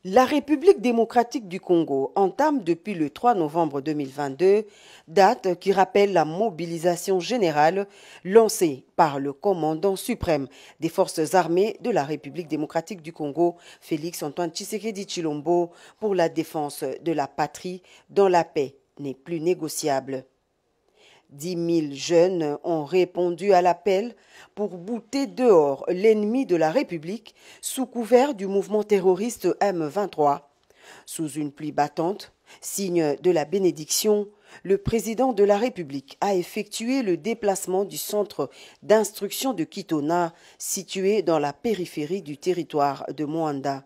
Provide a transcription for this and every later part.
La République démocratique du Congo entame depuis le 3 novembre 2022, date qui rappelle la mobilisation générale lancée par le commandant suprême des forces armées de la République démocratique du Congo, Félix Antoine Tshisekedi Tshilombo, pour la défense de la patrie dont la paix n'est plus négociable. 10 000 jeunes ont répondu à l'appel pour bouter dehors l'ennemi de la République sous couvert du mouvement terroriste M23. Sous une pluie battante, signe de la bénédiction, le président de la République a effectué le déplacement du centre d'instruction de Kitona, situé dans la périphérie du territoire de Moanda.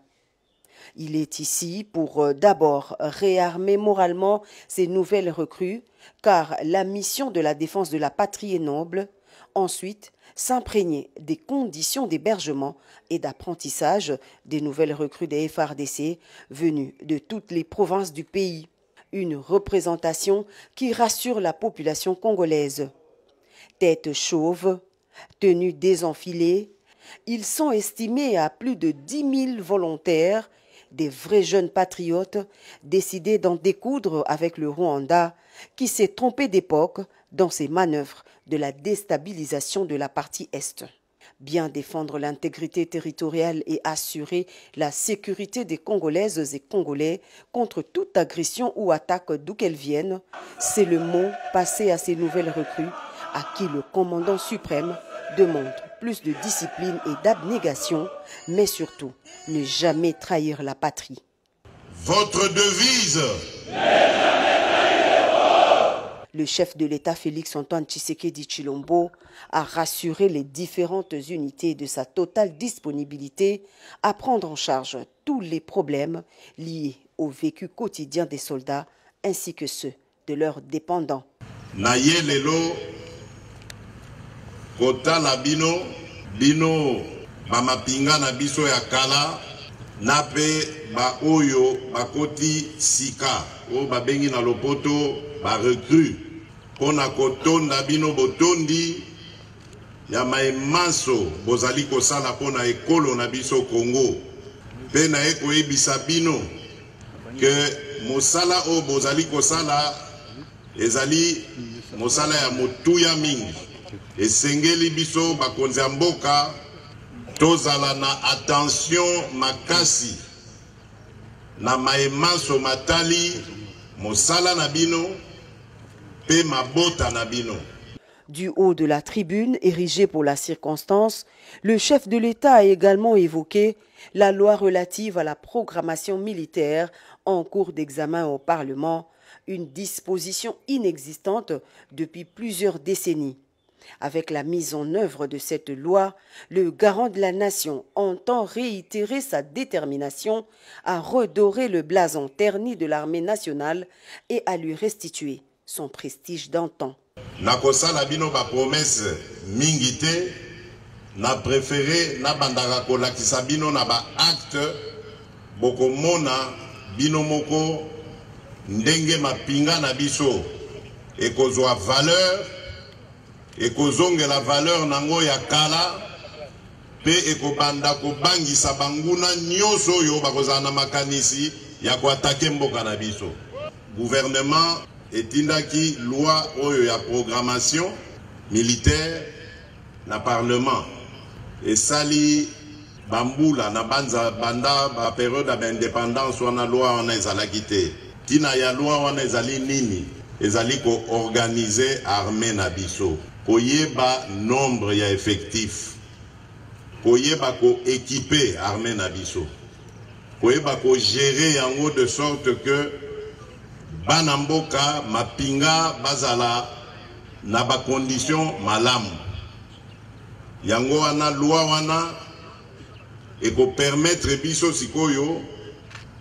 Il est ici pour d'abord réarmer moralement ces nouvelles recrues, car la mission de la défense de la patrie est noble. Ensuite, s'imprégner des conditions d'hébergement et d'apprentissage des nouvelles recrues des FARDC venues de toutes les provinces du pays. Une représentation qui rassure la population congolaise. Tête chauve, tenue désenfilée, ils sont estimés à plus de 10 000 volontaires, des vrais jeunes patriotes décidés d'en découdre avec le Rwanda qui s'est trompé d'époque dans ses manœuvres de la déstabilisation de la partie Est. Bien défendre l'intégrité territoriale et assurer la sécurité des Congolaises et Congolais contre toute agression ou attaque d'où qu'elle vienne, c'est le mot passé à ces nouvelles recrues à qui le commandant suprême demande plus de discipline et d'abnégation, mais surtout, ne jamais trahir la patrie. Votre devise. Le chef de l'État Félix Antoine Tshisekedi Tshilombo a rassuré les différentes unités de sa totale disponibilité à prendre en charge tous les problèmes liés au vécu quotidien des soldats ainsi que ceux de leurs dépendants. Naye lelo kota la bino bamapinga na biso ya kala nape ba oyo bakoti sika o babengi na lopoto ba recrue pona kotonda bino botondi ya maemanso bozali kosala pona ekolo na biso Congo pe na ekoyebisa bino ke mosala o bozali kosala ezali mosala ya motuya mingi esengeli biso bakonzi ya mboka tozala na attention makasi na maemanso matali mosala na bino pe mabota na bino. Du haut de la tribune érigée pour la circonstance, le chef de l'État a également évoqué la loi relative à la programmation militaire en cours d'examen au Parlement, une disposition inexistante depuis plusieurs décennies. Avec la mise en œuvre de cette loi, le garant de la nation entend réitérer sa détermination à redorer le blason terni de l'armée nationale et à lui restituer son prestige d'antan. Nakosala bino ba promesse mingi te, na préféré na bandaka kolakisa bino na ba acte bokomona bino moko ndenge mapinga na biso ekozwa valeur ekozonge la valeur nango ya kala pe ekobanda kobangisa banguna nyonso oyo bakozala na makanisi ya koatake mboka na biso. Gouvernement etindaki loi oyo ya programmation militaire na parlement esali bambula na banda ba période d'indépendance wana loi wana ezalaki te. Tina ya loi wana ezali nini? Ezali ko organiser armée na biso, koyeba nombre ya effectif, koyeba ko équiper armée na biso, koyeba ko gérer yango de sorte que bana mboka mapinga bazala na ba condition malamu. Yango wana loi wana eko permettre biso sikoyo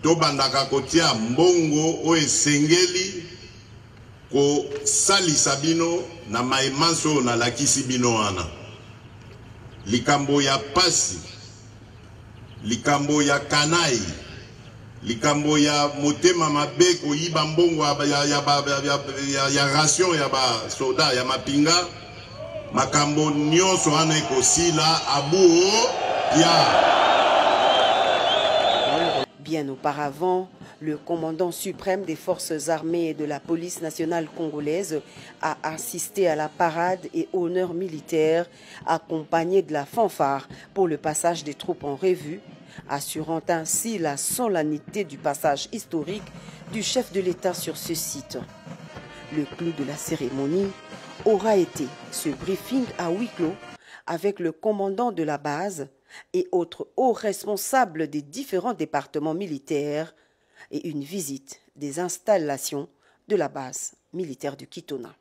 to bandaka kotia mbongo o esengeli ko salisa bino na maemanso na lakisi bino wana. Likambo ya pasi, likambo ya kanai, likambo ya motema mabe ko yiba mbongo ya ration ya ba soda ya mapinga, makambo nyonso wana ekosila abuo ya. Bien auparavant, le commandant suprême des forces armées et de la police nationale congolaise a assisté à la parade et honneur militaire accompagné de la fanfare pour le passage des troupes en revue, assurant ainsi la solennité du passage historique du chef de l'État sur ce site. Le clou de la cérémonie aura été ce briefing à huis clos avec le commandant de la base et autres hauts responsables des différents départements militaires et une visite des installations de la base militaire du Kitona.